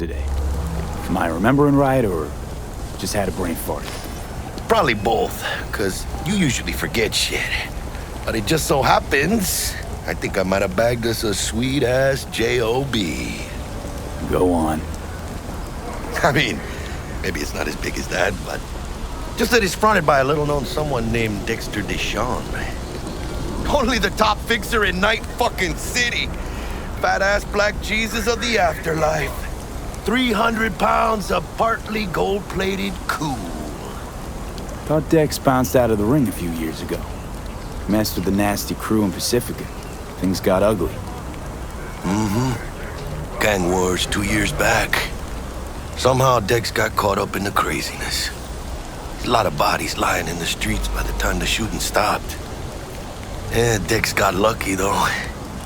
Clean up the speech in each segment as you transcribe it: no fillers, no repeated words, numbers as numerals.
yesterday. Am I remembering right, or just had a brain fart? Probably both, because you usually forget shit. But it just so happens, I think I might have bagged us a sweet-ass J.O.B. Go on. I mean, maybe it's not as big as that, but just that it's fronted by a little-known someone named Dexter Deshawn. Only the top fixer in Night fucking City. Fat-ass black Jesus of the afterlife. 300 pounds of partly gold-plated cool. Thought Dex bounced out of the ring a few years ago. Messed with the nasty crew in Pacifica. Things got ugly. Gang wars 2 years back. Somehow Dex got caught up in the craziness. There's a lot of bodies lying in the streets by the time the shooting stopped. Yeah, Dex got lucky though.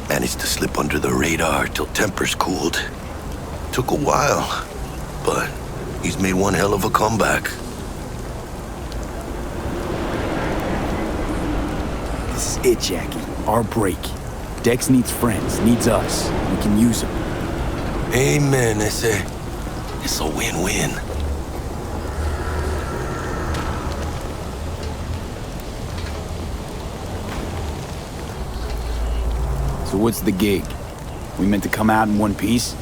Managed to slip under the radar till tempers cooled. Took a while, but he's made one hell of a comeback. This is it, Jackie. Our break. Dex needs friends, needs us. We can use them. Amen, it's a win-win. So what's the gig? We meant to come out in one piece?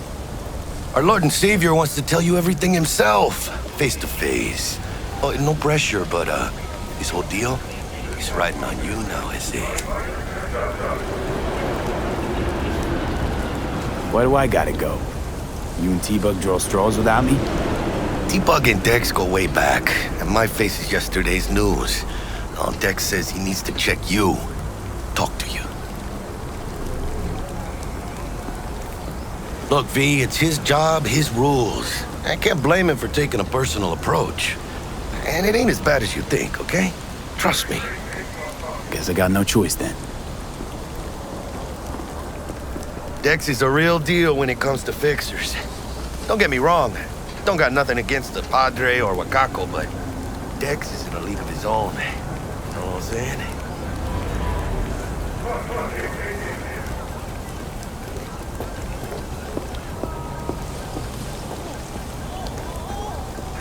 Our Lord and Savior wants to tell you everything himself, face to face. Oh, no pressure, but his whole deal, he's riding on you now, I see. Why do I gotta go? You and T-Bug draw straws without me? T-Bug and Dex go way back, and my face is yesterday's news. Now Dex says he needs to check you, talk to you. Look, V, it's his job, his rules. I can't blame him for taking a personal approach. And it ain't as bad as you think, okay? Trust me. Guess I got no choice then. Dex is a real deal when it comes to fixers. Don't get me wrong. Don't got nothing against the Padre or Wakako, but Dex is in a league of his own. You know what I'm saying?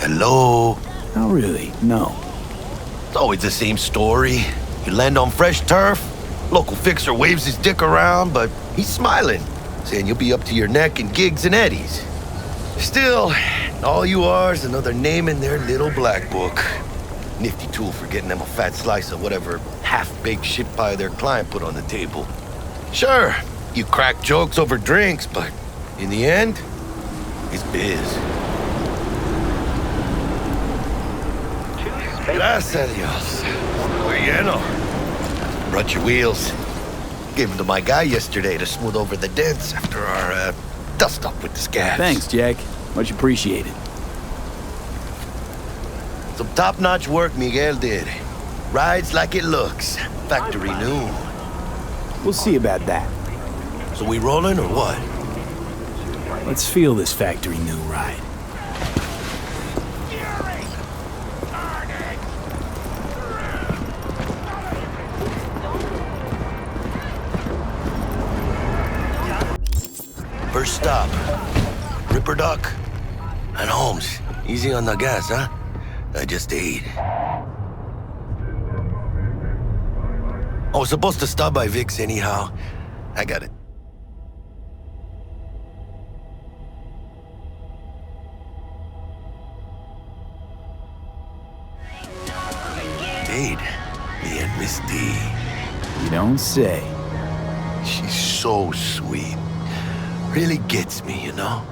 Hello? Not really, no. It's always the same story. You land on fresh turf, local fixer waves his dick around, but he's smiling, saying you'll be up to your neck in gigs and eddies. Still, all you are is another name in their little black book. Nifty tool for getting them a fat slice of whatever half-baked shit pie their client put on the table. Sure, you crack jokes over drinks, but in the end, it's biz. Gracias a Dios. We're lleno. Brought your wheels. Gave them to my guy yesterday to smooth over the dents after our dust-up with the scabs. Thanks, Jack. Much appreciated. Some top-notch work Miguel did. Rides like it looks. Factory new. We'll see about that. So we rolling or what? Let's feel this factory new ride. First stop, Ripper Duck and Holmes. Easy on the gas, huh? I just ate. I was supposed to stop by Vic's anyhow. I got it. Date, me and Miss D. You don't say. She's so sweet. Really gets me, you know?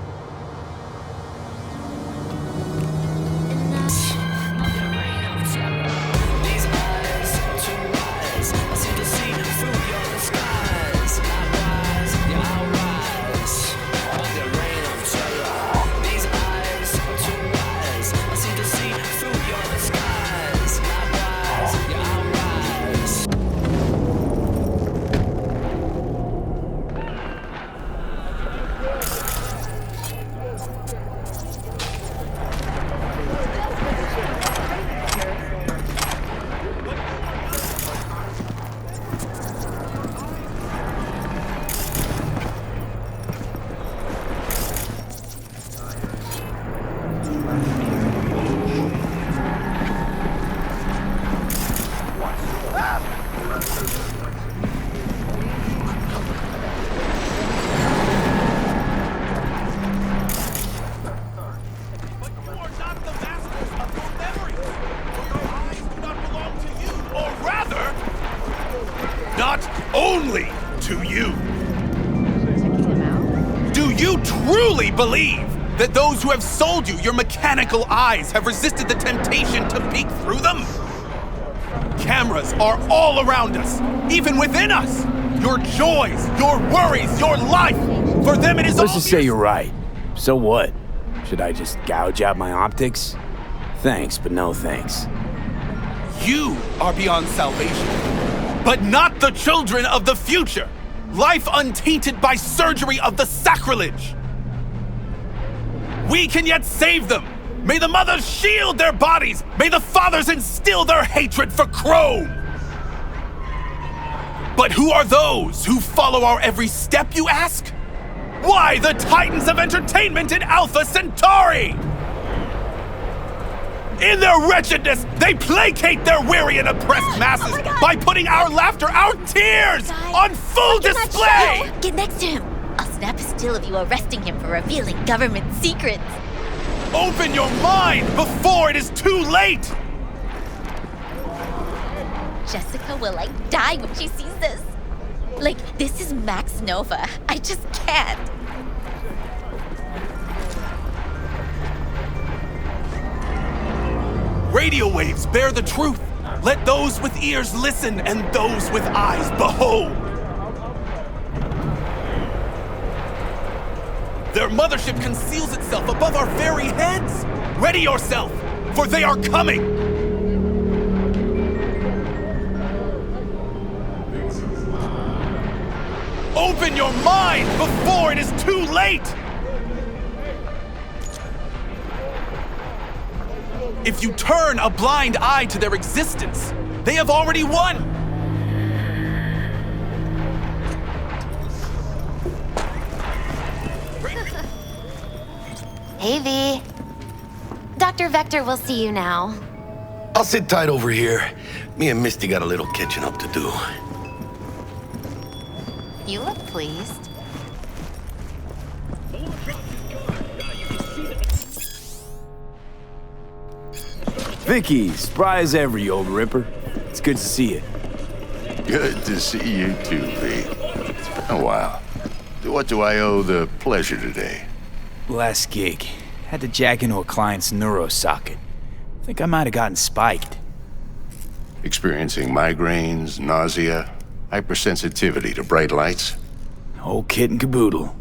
You truly believe that those who have sold you your mechanical eyes have resisted the temptation to peek through them? Cameras are all around us, even within us. Your joys, your worries, your life. For them it is Let's just say obvious. you're right. So what? Should I just gouge out my optics? Thanks, but no thanks. You are beyond salvation, but not the children of the future. Life untainted by surgery of the sacrilege. We can yet save them. May the mothers shield their bodies. May the fathers instill their hatred for Chrome. But who are those who follow our every step, you ask? Why, the titans of entertainment in Alpha Centauri! In their wretchedness, they placate their weary and oppressed masses by putting our laughter, our tears, on full display! Get next to him. I'll snap a still of you arresting him for revealing government secrets. Open your mind before it is too late! Jessica will die when she sees this. This is Max Nova. I just can't. Radio waves bear the truth. Let those with ears listen and those with eyes behold. Their mothership conceals itself above our very heads. Ready yourself, for they are coming. Open your mind before it is too late. If you turn a blind eye to their existence, they have already won. Hey, V. Dr. Vector will see you now. I'll sit tight over here. Me and Misty got a little catching up to do. You look pleased. Vicky, spry as ever, you old ripper. It's good to see you. Good to see you too, V. It's been a while. What do I owe the pleasure today? Last gig. Had to jack into a client's neuro socket. Think I might have gotten spiked. Experiencing migraines, nausea, hypersensitivity to bright lights? Whole kit and caboodle.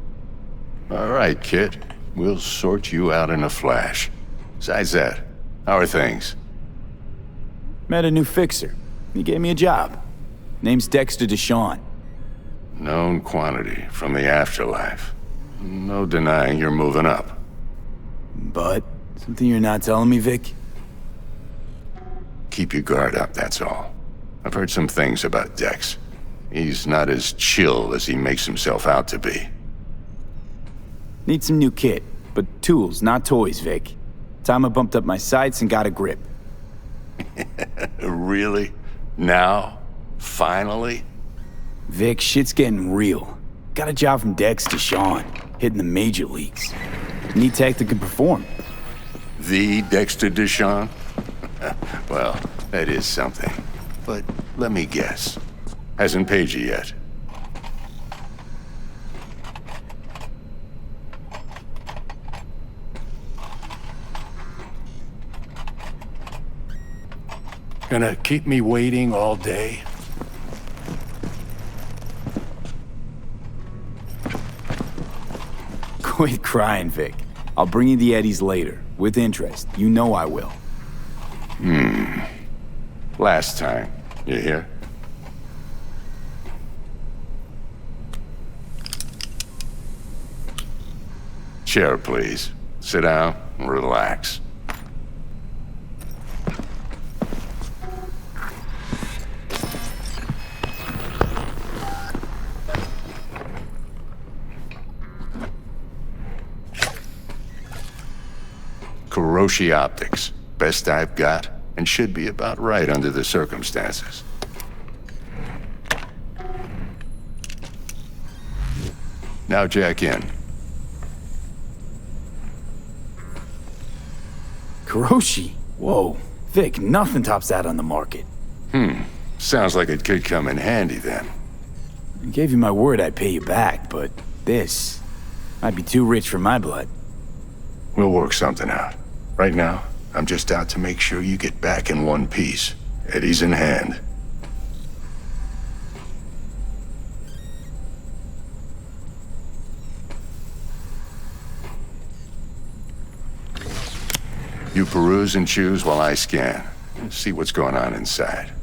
All right, kid. We'll sort you out in a flash. Besides that, how are things? Met a new fixer. He gave me a job. Name's Dexter Deshawn. Known quantity from the afterlife. No denying you're moving up. But, something you're not telling me, Vic? Keep your guard up, that's all. I've heard some things about Dex. He's not as chill as he makes himself out to be. Need some new kit, but tools, not toys, Vic. Time I bumped up my sights and got a grip. Really? Now? Finally? Vic, shit's getting real. Got a job from Dex Deshawn, hitting the major leagues. Need tech that can perform. The Dexter Deshawn? Well, that is something. But let me guess. Hasn't paid you yet. Gonna keep me waiting all day? Quit crying, Vic. I'll bring you the eddies later, with interest. You know I will. Last time. You hear? Chair, please. Sit down and relax. Kuroshi Optics. Best I've got, and should be about right under the circumstances. Now jack in. Kuroshi? Whoa. Vic, nothing tops that on the market. Sounds like it could come in handy then. I gave you my word I'd pay you back, but this... Might be too rich for my blood. We'll work something out. Right now, I'm just out to make sure you get back in one piece. Eddie's in hand. You peruse and choose while I scan. See what's going on inside.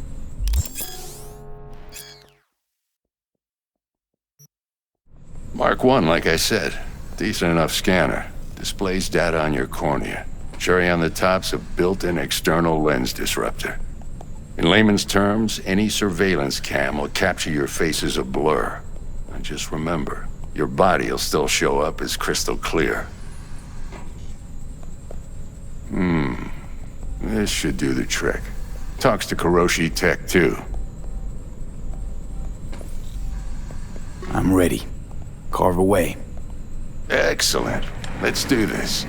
Mark 1, like I said. Decent enough scanner. Displays data on your cornea. Cherry on the top's a built-in external lens disruptor. In layman's terms, any surveillance cam will capture your face as a blur. And just remember, your body will still show up as crystal clear. This should do the trick. Talks to Kuroshi Tech, too. I'm ready. Carve away. Excellent. Let's do this.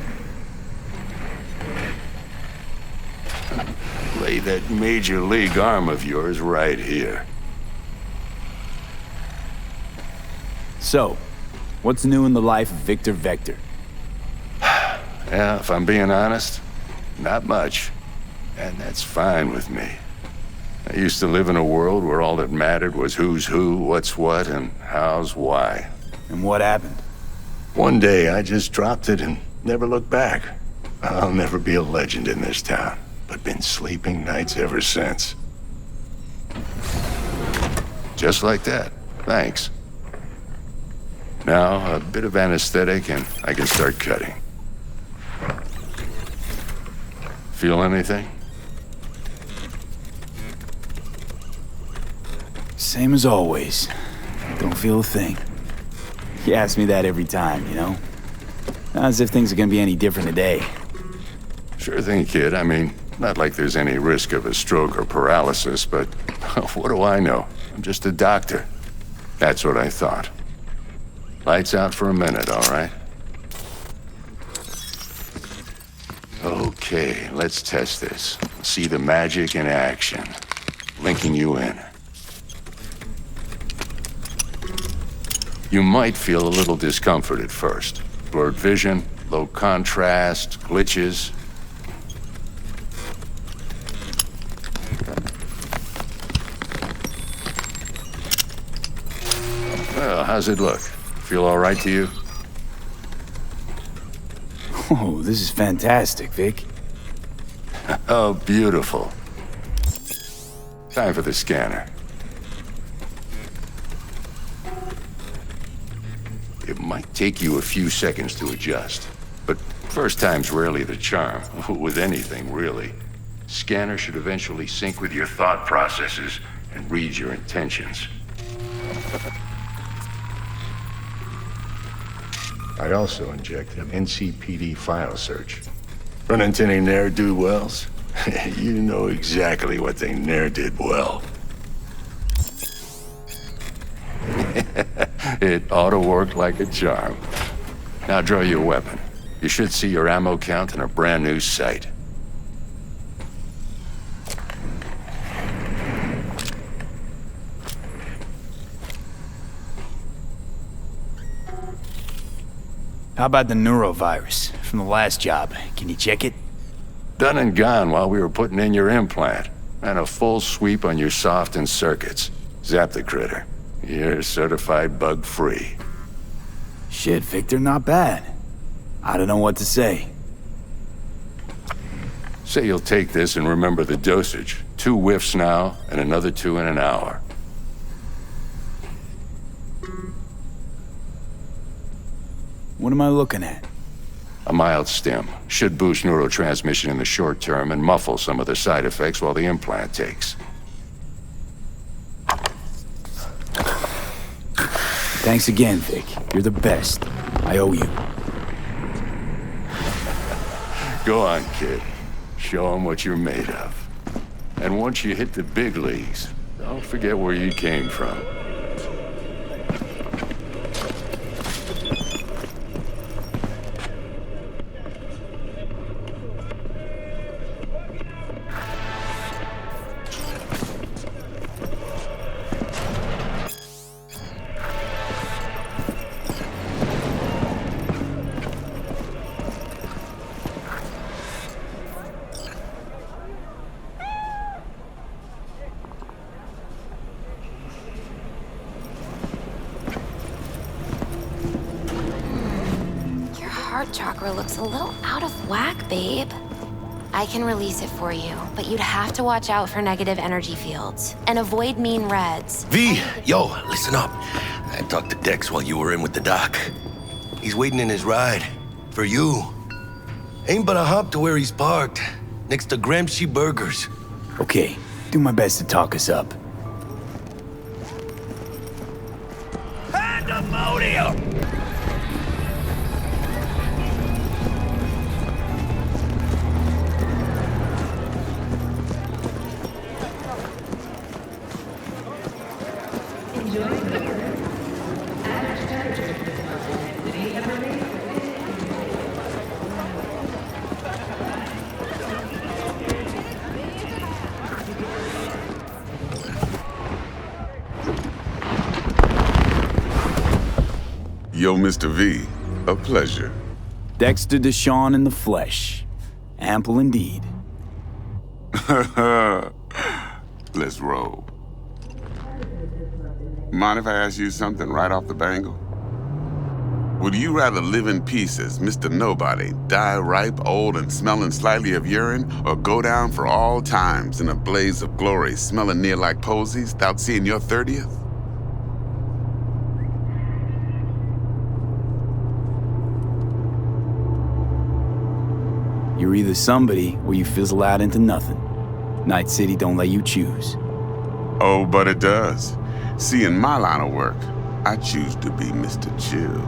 Lay that major league arm of yours right here. So, what's new in the life of Victor Vector? Yeah, if I'm being honest, not much. And that's fine with me. I used to live in a world where all that mattered was who's who, what's what, and how's why. And what happened? One day, I just dropped it and never looked back. I'll never be a legend in this town, but been sleeping nights ever since. Just like that. Thanks. Now, a bit of anesthetic and I can start cutting. Feel anything? Same as always. Don't feel a thing. You ask me that every time, you know? Not as if things are gonna be any different today. Sure thing, kid. I mean, not like there's any risk of a stroke or paralysis, but what do I know? I'm just a doctor. That's what I thought. Lights out for a minute, all right? Okay, let's test this. See the magic in action. Linking you in. You might feel a little discomfort at first. Blurred vision, low contrast, glitches. Well, how's it look? Feel all right to you? Oh, this is fantastic, Vic. Oh, beautiful. Time for the scanner. It might take you a few seconds to adjust, but first time's rarely the charm, with anything, really. Scanner should eventually sync with your thought processes and read your intentions. I also injected an NCPD file search. Run into any ne'er-do-wells? You know exactly what they ne'er did well. It ought to work like a charm. Now draw your weapon. You should see your ammo count in a brand new sight. How about the neurovirus from the last job? Can you check it? Done and gone while we were putting in your implant. And a full sweep on your soft and circuits. Zap the critter. You're certified bug-free. Shit, Victor, not bad. I don't know what to say. Say you'll take this and remember the dosage. 2 whiffs now, and another 2 in an hour. What am I looking at? A mild stim. Should boost neurotransmission in the short term and muffle some of the side effects while the implant takes. Thanks again, Vic. You're the best. I owe you. Go on, kid. Show 'em what you're made of. And once you hit the big leagues, don't forget where you came from. heart chakra looks a little out of whack, babe. I can release it for you, but you'd have to watch out for negative energy fields and avoid mean reds. V, yo, listen up. I talked to Dex while you were in with the doc. He's waiting in his ride. For you. Ain't but a hop to where he's parked. Next to Gramsci Burgers. Okay, do my best to talk us up. Pandemonium! Yo, Mr. V, a pleasure. Dexter Deshawn in the flesh. Ample indeed. Let's roll. Mind if I ask you something right off the bangle? Would you rather live in peace as Mr. Nobody, die ripe, old, and smelling slightly of urine, or go down for all times in a blaze of glory, smelling near like posies, without seeing your 30th? You're either somebody or you fizzle out into nothing. Night City don't let you choose. Oh, but it does. See, in my line of work, I choose to be Mr. Chill.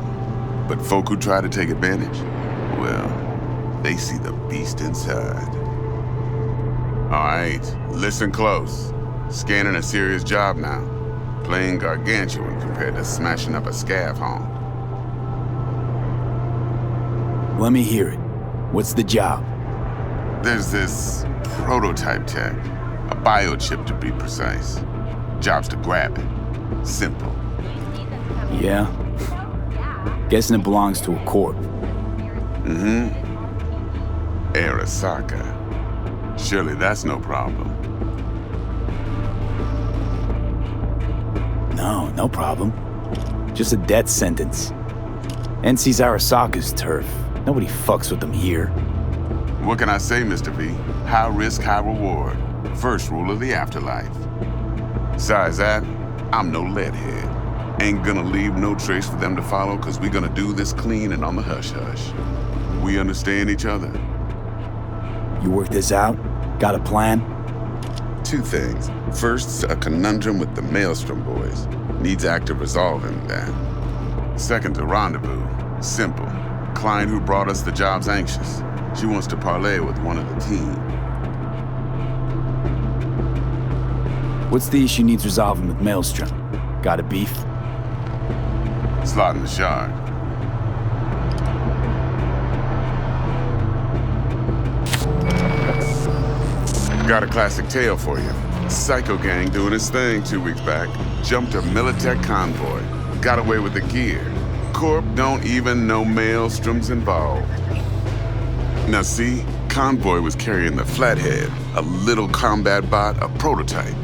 But folk who try to take advantage, well, they see the beast inside. All right, listen close. Scanning a serious job now. Playing gargantuan compared to smashing up a scav home. Let me hear it. What's the job? There's this prototype tech, a biochip to be precise. Job's to grab it. Simple. Yeah? Guessing it belongs to a corp. Mm-hmm. Arasaka. Surely that's no problem. No problem. Just a death sentence. NC's Arasaka's turf. Nobody fucks with them here. What can I say, Mr. V? High risk, high reward. First rule of the afterlife. Besides that, I'm no leadhead. Ain't gonna leave no trace for them to follow, cause we gonna do this clean and on the hush-hush. We understand each other. You work this out? Got a plan? Two things. First, a conundrum with the Maelstrom boys. Needs active resolving that. Second, a rendezvous. Simple. Client who brought us the job's anxious. She wants to parlay with one of the team. What's the issue needs resolving with Maelstrom? Got a beef? Slot in the shard. Got a classic tale for you. Psycho gang doing his thing 2 weeks back. Jumped a Militech convoy. Got away with the gear. Corp don't even know Maelstrom's involved. Now see, convoy was carrying the Flathead, a little combat bot, a prototype.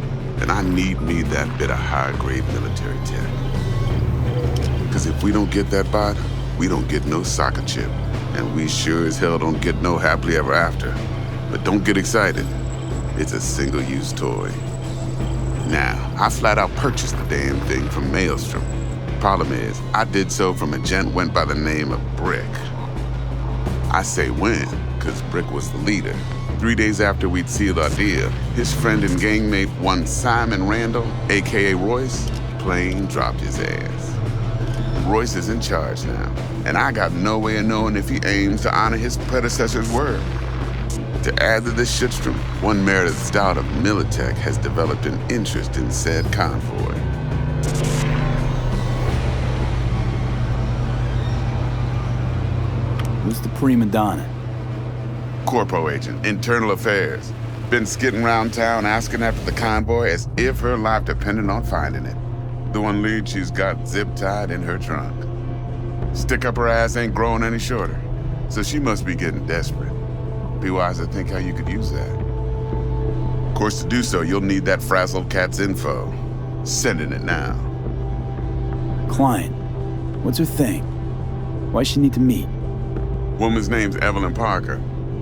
And I need me that bit of high-grade military tech. Cause if we don't get that bot, we don't get no soccer chip. And we sure as hell don't get no happily ever after. But don't get excited. It's a single-use toy. Now, I flat out purchased the damn thing from Maelstrom. Problem is, I did so from a gent went by the name of Brick. I say when, cause Brick was the leader. 3 days after we'd sealed our deal, his friend and gangmate, one Simon Randall, aka Royce, plain dropped his ass. Royce is in charge now, and I got no way of knowing if he aims to honor his predecessor's word. To add to this shitstorm, one Meredith Stout of Militech has developed an interest in said convoy. Who's the prima donna? Corpo agent, internal affairs. Been skidding around town asking after the convoy as if her life depended on finding it. The one lead she's got zip-tied in her trunk. Stick up her ass ain't growing any shorter, so she must be getting desperate. Be wise to think how you could use that. Of course, to do so, you'll need that frazzled cat's info. Sending it now. Client. What's her thing? Why she need to meet? Woman's name's Evelyn Parker.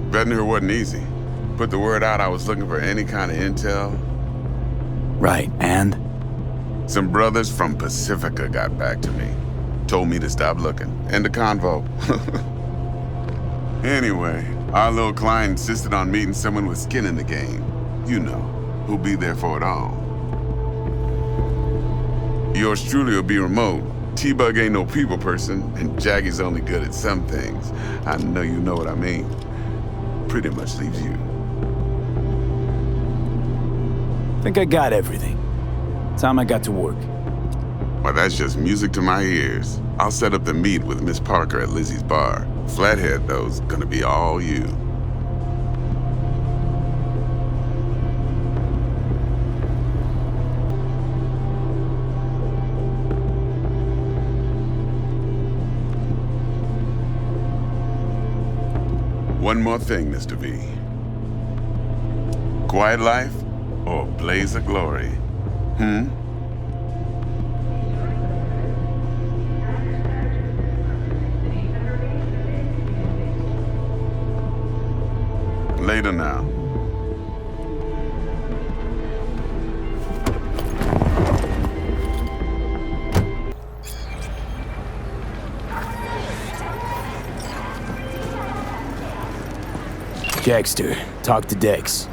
Vetting her wasn't easy. Put the word out I was looking for any kind of intel. Right, and? Some brothers from Pacifica got back to me. Told me to stop looking. End the convo. Anyway, our little client insisted on meeting someone with skin in the game. You know, who'll be there for it all. Yours truly will be remote. T-Bug ain't no people person, and Jackie's only good at some things. I know you know what I mean. Pretty much leaves you. Think I got everything. Time I got to work. Well, that's just music to my ears. I'll set up the meet with Miss Parker at Lizzie's bar. Flathead, though's gonna be all you. One more thing, Mr. V. Quiet life or blaze of glory? Later now. Dexter, talk to Dex.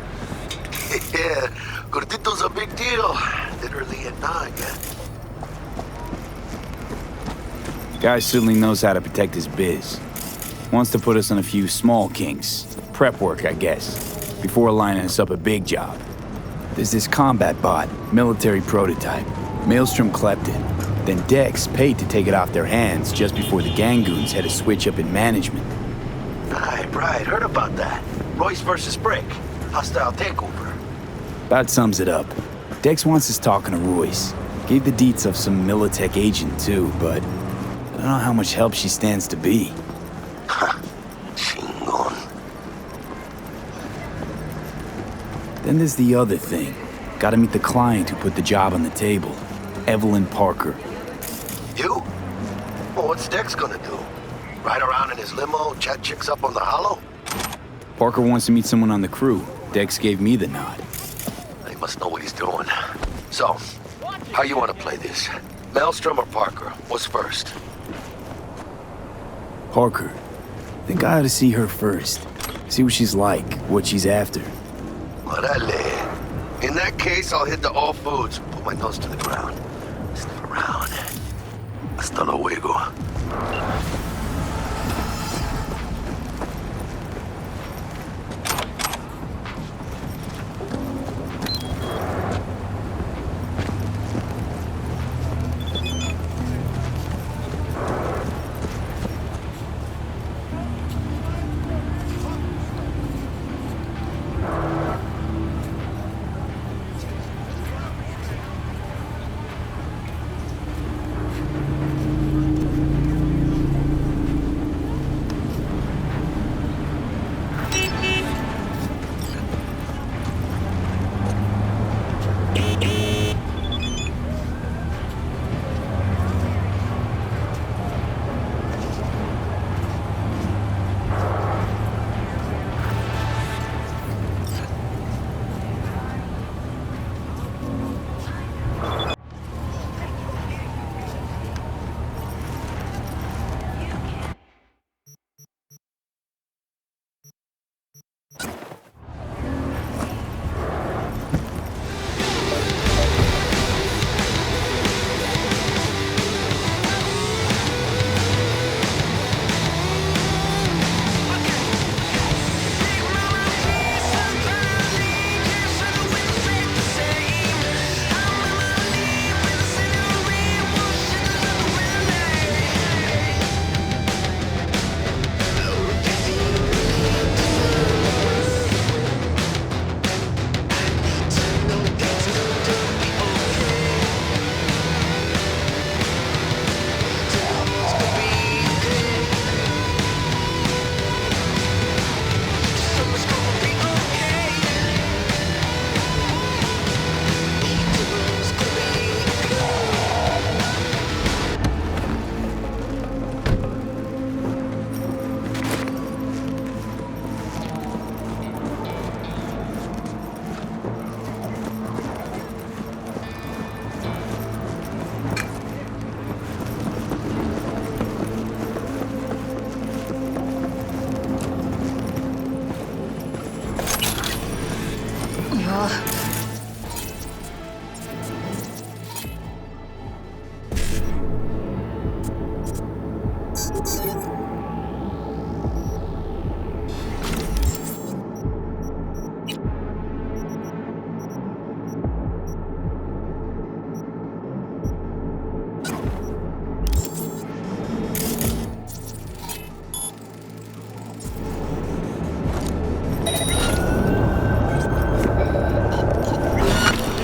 Yeah, Gordito's a big deal. Literally at 9, yeah? Guy certainly knows how to protect his biz. Wants to put us on a few small kinks. Prep work, I guess, before lining us up a big job. There's this combat bot, military prototype. Maelstrom clept it. Then Dex paid to take it off their hands just before the Gangoons had a switch up in management. Right, heard about that. Royce versus Brick. Hostile takeover. That sums it up. Dex wants us talking to Royce. Gave the deets of some Militech agent too, but I don't know how much help she stands to be. Chingon. Then there's the other thing. Gotta meet the client who put the job on the table. Evelyn Parker. You? Well, what's Dex gonna do? Ride around in his limo, chat chicks up on the hollow? Parker wants to meet someone on the crew. Dex gave me the nod. He must know what he's doing. So, how you want to play this? Maelstrom or Parker? What's first? Parker. Think I ought to see her first. See what she's like, what she's after. Orale. In that case, I'll hit the all foods. Put my nose to the ground. Sniff around. Hasta luego.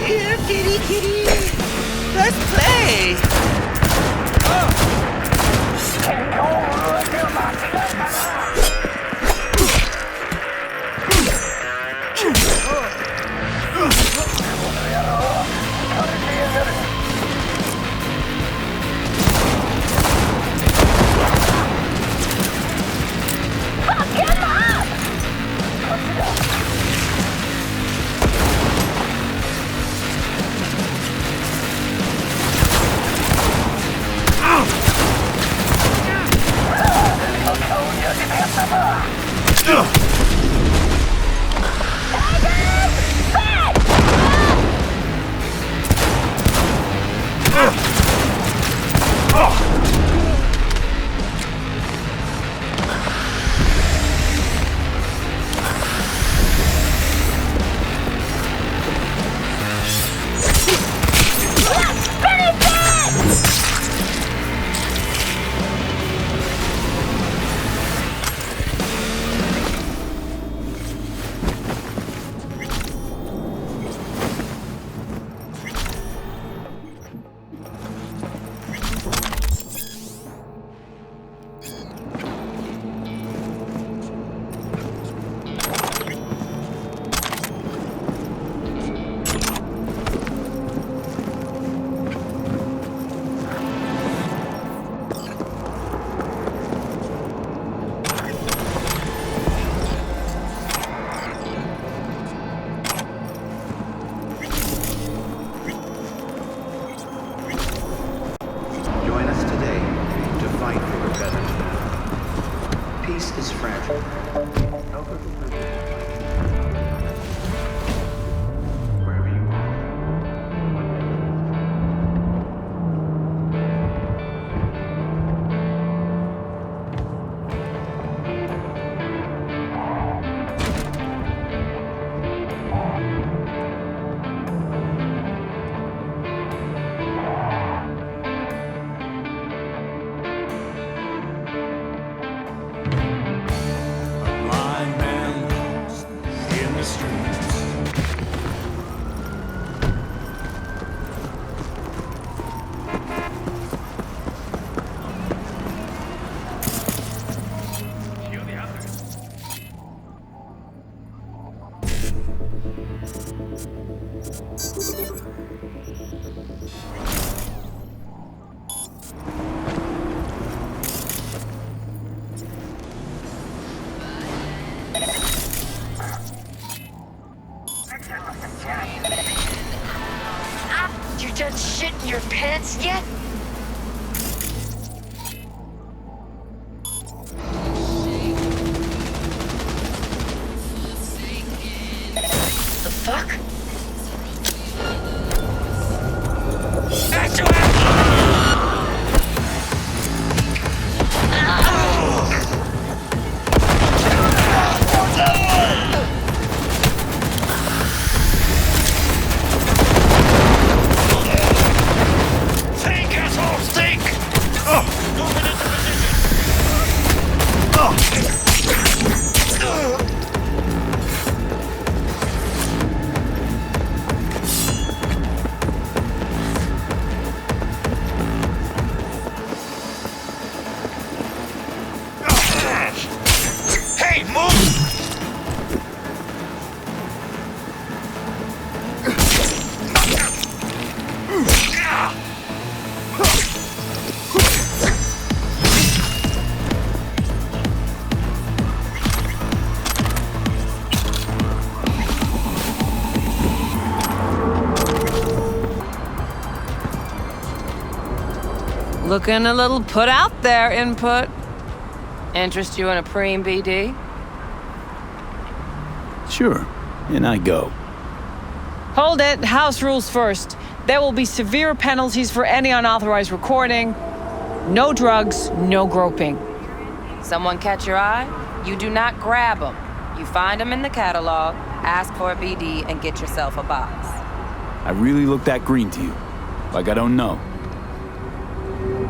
Here, kitty, kitty. Let's play. Join us today to fight for a better tomorrow. Peace is fragile. Help us wherever you are. You done shit in your pants yet? The fuck? Looking a little put out there, Input. Interest you in a preem, BD? Sure, and I go. Hold it. House rules first. There will be severe penalties for any unauthorized recording. No drugs, no groping. Someone catch your eye? You do not grab them. You find them in the catalog, ask for a BD, and get yourself a box. I really look that green to you. Like I don't know.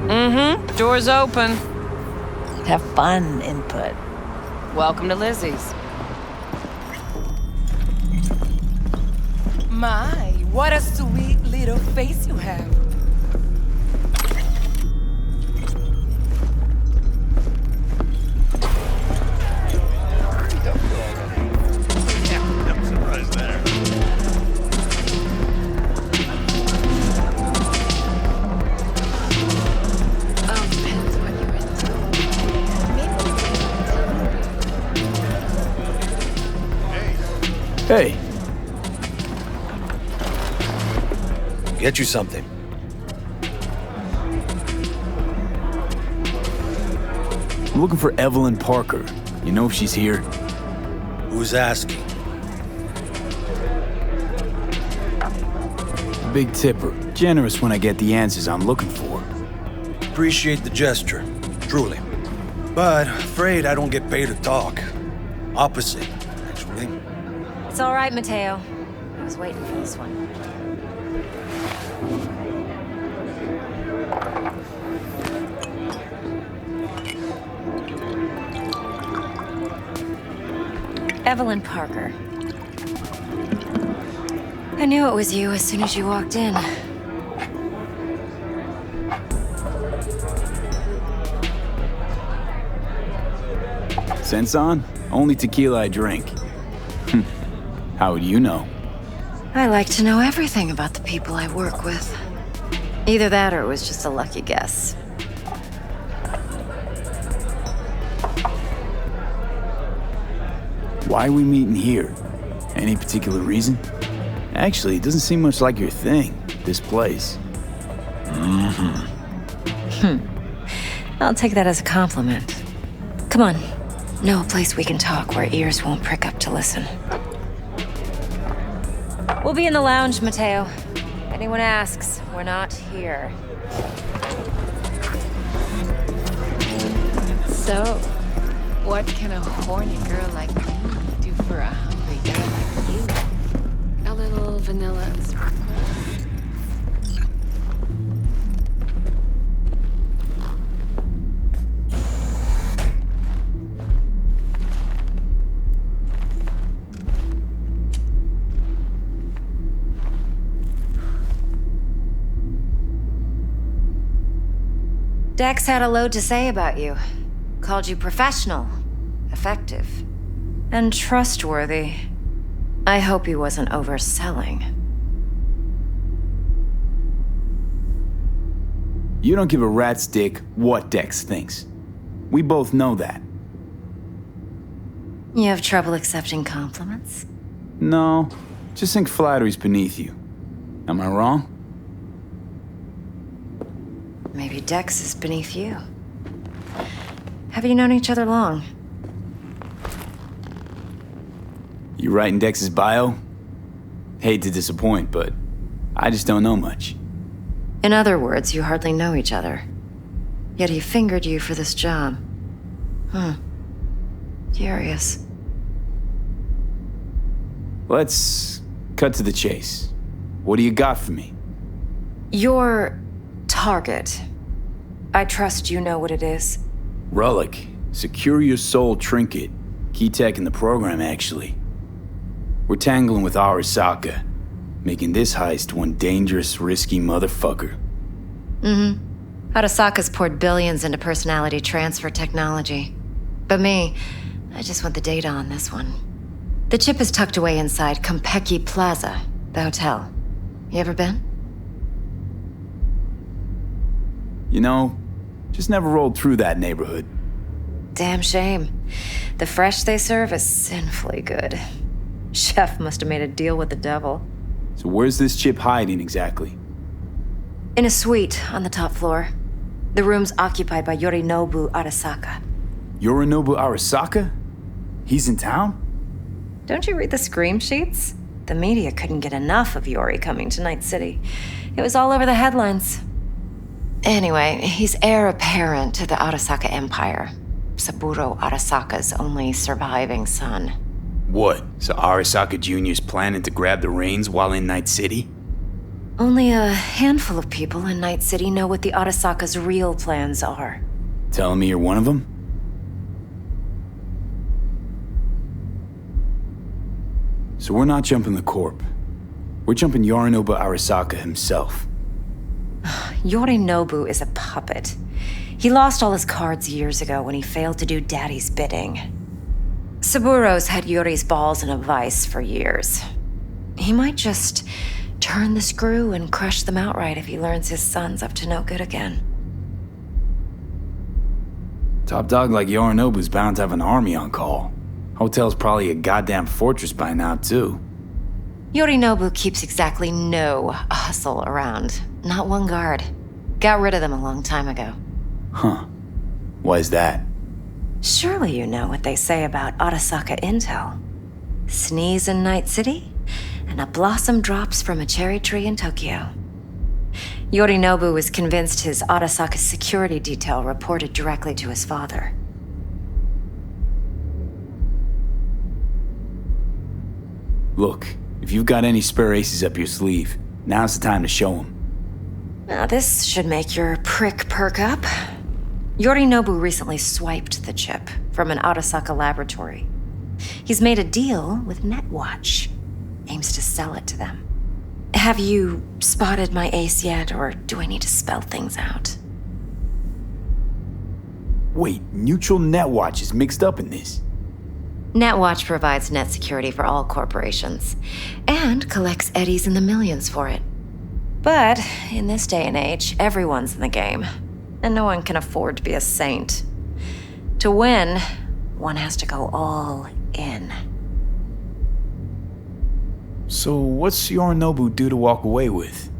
Mm-hmm. Door's open. Have fun, Input. Welcome to Lizzie's. My, what a sweet little face you have. Hey. Get you something. I'm looking for Evelyn Parker. You know if she's here? Who's asking? Big tipper. Generous when I get the answers I'm looking for. Appreciate the gesture, truly. But afraid I don't get paid to talk. Opposite, actually. It's all right, Mateo. I was waiting for this one. Evelyn Parker. I knew it was you as soon as you walked in. Sense on? Only tequila I drink. How would you know? I like to know everything about the people I work with. Either that or it was just a lucky guess. Why are we meeting here? Any particular reason? Actually, it doesn't seem much like your thing, this place. I'll take that as a compliment. Come on. Know a place we can talk where ears won't prick up to listen. We'll be in the lounge, Mateo. Anyone asks, we're not here. So, what can a horny girl like me do for a hungry guy like you? A little vanilla and sweet. Dex had a load to say about you. Called you professional, effective, and trustworthy. I hope he wasn't overselling. You don't give a rat's dick what Dex thinks. We both know that. You have trouble accepting compliments? No, just think flattery's beneath you. Am I wrong? Maybe Dex is beneath you. Have you known each other long? You writing Dex's bio? Hate to disappoint, but I just don't know much. In other words, you hardly know each other. Yet he fingered you for this job. Curious. Let's cut to the chase. What do you got for me? Your target. I trust you know what it is. Relic. Secure your soul trinket. Key tech in the program, actually. We're tangling with Arasaka, making this heist one dangerous, risky motherfucker. Arasaka's poured billions into personality transfer technology. But me, I just want the data on this one. The chip is tucked away inside Kompeki Plaza, the hotel. You ever been? You know, just never rolled through that neighborhood. Damn shame. The fresh they serve is sinfully good. Chef must have made a deal with the devil. So where's this chip hiding exactly? In a suite on the top floor. The room's occupied by Yorinobu Arasaka. Yorinobu Arasaka? He's in town? Don't you read the scream sheets? The media couldn't get enough of Yori coming to Night City. It was all over the headlines. Anyway, he's heir apparent to the Arasaka Empire. Saburo Arasaka's only surviving son. What? So Arasaka Jr.'s planning to grab the reins while in Night City? Only a handful of people in Night City know what the Arasaka's real plans are. Telling me you're one of them? So we're not jumping the Corp. We're jumping Yorinobu Arasaka himself. Yorinobu is a puppet. He lost all his cards years ago when he failed to do Daddy's bidding. Saburo's had Yori's balls in a vice for years. He might just turn the screw and crush them outright if he learns his son's up to no good again. Top dog like Yorinobu's bound to have an army on call. Hotel's probably a goddamn fortress by now, too. Yorinobu keeps exactly no hustle around. Not one guard. Got rid of them a long time ago. Huh. Why is that? Surely you know what they say about Arasaka intel. Sneeze in Night City, and a blossom drops from a cherry tree in Tokyo. Yorinobu was convinced his Arasaka security detail reported directly to his father. Look, if you've got any spare aces up your sleeve, now's the time to show them. Now this should make your prick perk up. Yorinobu recently swiped the chip from an Arasaka laboratory. He's made a deal with Netwatch. Aims to sell it to them. Have you spotted my ace yet, or do I need to spell things out? Wait, Neutral Netwatch is mixed up in this. Netwatch provides net security for all corporations, and collects eddies in the millions for it. But in this day and age, everyone's in the game, and no one can afford to be a saint. To win, one has to go all in. So what's Yorinobu due to walk away with?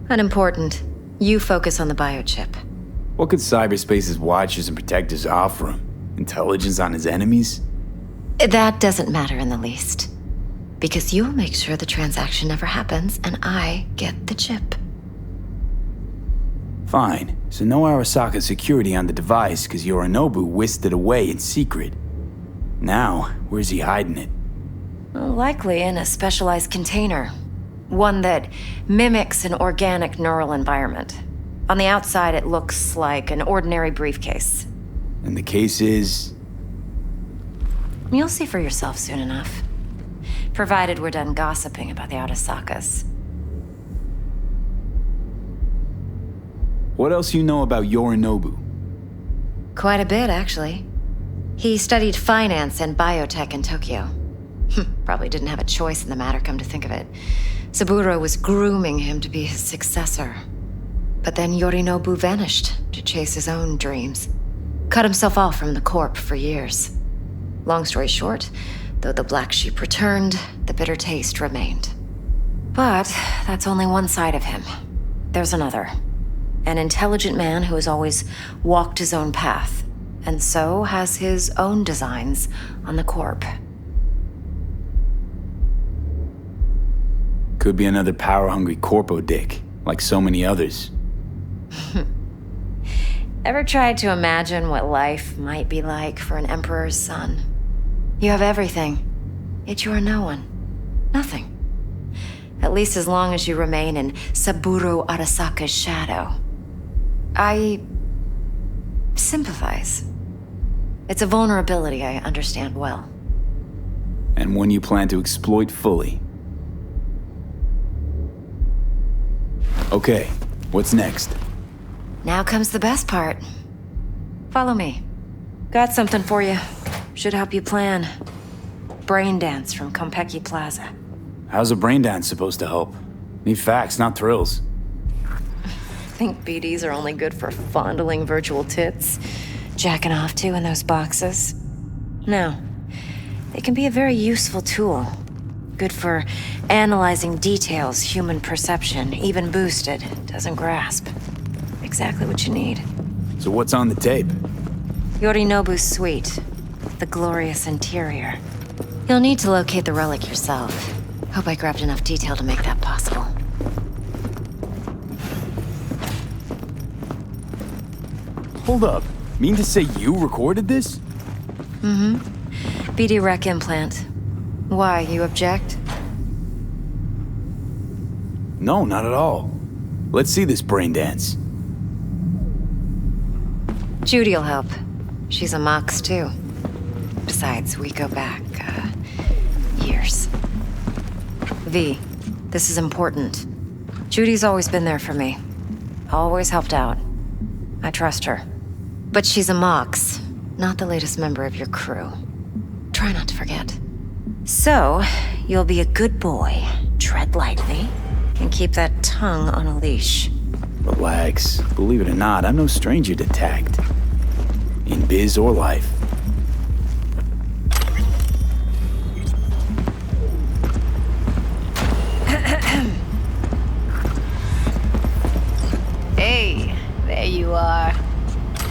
Unimportant. You focus on the biochip. What could cyberspace's watchers and protectors offer him? Intelligence on his enemies? That doesn't matter in the least. Because you'll make sure the transaction never happens, and I get the chip. Fine. So no Arasaka security on the device because Yorinobu whisked it away in secret. Now, where's he hiding it? Well, likely in a specialized container. One that mimics an organic neural environment. On the outside, it looks like an ordinary briefcase. And the case is? You'll see for yourself soon enough. Provided we're done gossiping about the Arasakas. What else you know about Yorinobu? Quite a bit, actually. He studied finance and biotech in Tokyo. Probably didn't have a choice in the matter, come to think of it. Saburo was grooming him to be his successor. But then Yorinobu vanished to chase his own dreams. Cut himself off from the Corp for years. Long story short, though the black sheep returned, the bitter taste remained. But that's only one side of him. There's another. An intelligent man who has always walked his own path, and so has his own designs on the Corp. Could be another power-hungry corpo dick, like so many others. Ever tried to imagine what life might be like for an emperor's son? You have everything, yet you are no one. Nothing. At least as long as you remain in Saburo Arasaka's shadow. I sympathize. It's a vulnerability I understand well. And one you plan to exploit fully. Okay, what's next? Now comes the best part. Follow me. Got something for you. Should help you plan. Brain dance from Konpeki Plaza. How's a brain dance supposed to help? Need facts, not thrills. Think BDs are only good for fondling virtual tits? Jacking off to in those boxes? No. They can be a very useful tool. Good for analyzing details human perception, even boosted, doesn't grasp. Exactly what you need. So what's on the tape? Yorinobu's suite. The glorious interior. You'll need to locate the relic yourself. Hope I grabbed enough detail to make that possible. Hold up. Mean to say you recorded this? Mm-hmm. BD rec implant. Why, you object? No, not at all. Let's see this brain dance. Judy'll help. She's a Mox, too. Besides, we go back, years. V, this is important. Judy's always been there for me. Always helped out. I trust her. But she's a Mox, not the latest member of your crew. Try not to forget. So, you'll be a good boy, tread lightly, and keep that tongue on a leash. Relax. Believe it or not, I'm no stranger to tact. In biz or life. Hey, there you are.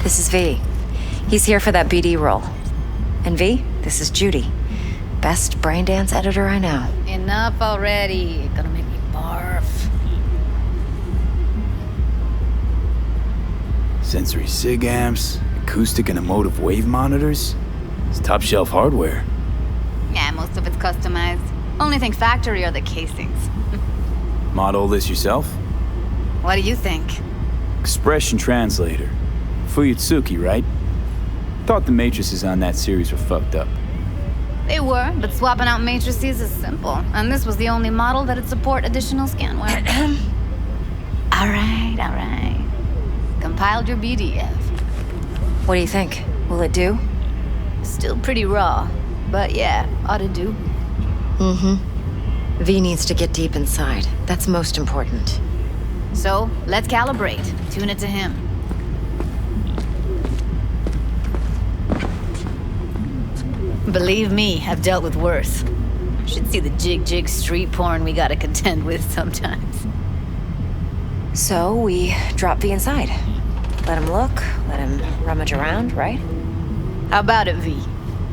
This is V. He's here for that BD role. And V, this is Judy. Best brain dance editor I know. Enough already. Gonna make me barf. Sensory sig amps, acoustic and emotive wave monitors. It's top shelf hardware. Yeah, most of it's customized. Only thing factory are the casings. Model this yourself? What do you think? Expression translator. Fuyutsuki, right? Thought the matrices on that series were fucked up. They were, but swapping out matrices is simple. And this was the only model that'd support additional scanware. Alright. Compiled your BDF. What do you think? Will it do? Still pretty raw, but yeah, ought to do. Mm-hmm. V needs to get deep inside. That's most important. So, let's calibrate. Tune it to him. Believe me, I've dealt with worse. Should see the jig street porn we gotta contend with sometimes. So, we drop V inside. Let him look, let him rummage around, right? How about it, V?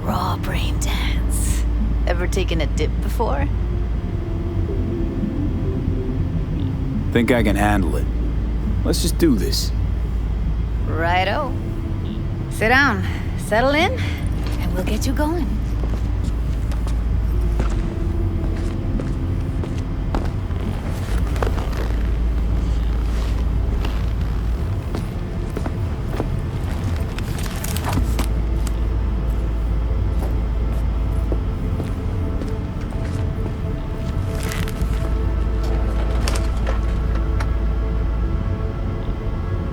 Raw brain dance. Ever taken a dip before? Think I can handle it. Let's just do this. Righto. Sit down, settle in, and we'll get you going.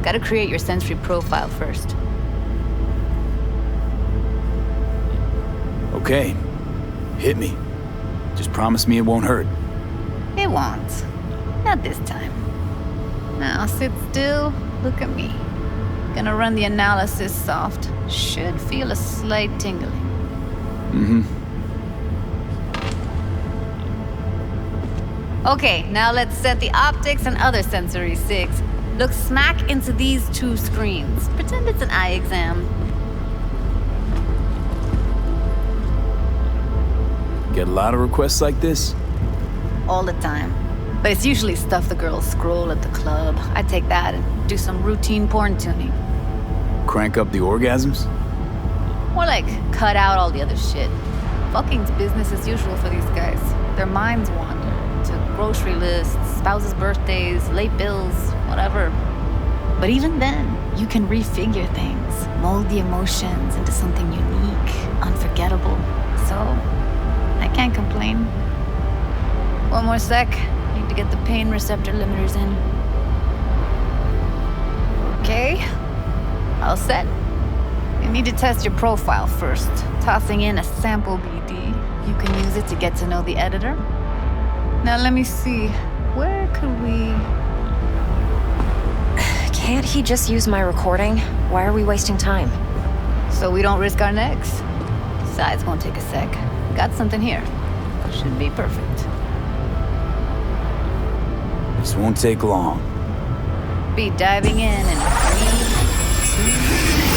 Gotta create your sensory profile first. Okay. Hit me. Just promise me it won't hurt. It won't. Not this time. Now sit still, look at me. Gonna run the analysis soft. Should feel a slight tingling. Mm-hmm. Okay, now let's set the optics and other sensory sigs. Look smack into these two screens. Pretend it's an eye exam. Get a lot of requests like this? All the time. But it's usually stuff the girls scroll at the club. I take that and do some routine porn tuning. Crank up the orgasms? More like cut out all the other shit. Fucking's business as usual for these guys. Their minds wander to grocery lists, spouses' birthdays, late bills, whatever. But even then, you can refigure things, mold the emotions into something unique, unforgettable. So, I can't complain. One more sec. Need to get the pain receptor limiters in. Okay. All set. You need to test your profile first. Tossing in a sample BD. You can use it to get to know the editor. Now let me see. Where could we... Can't he just use my recording? Why are we wasting time? So we don't risk our necks. Besides, won't take a sec. Got something here. Should be perfect. This won't take long. Be diving in 3, 2...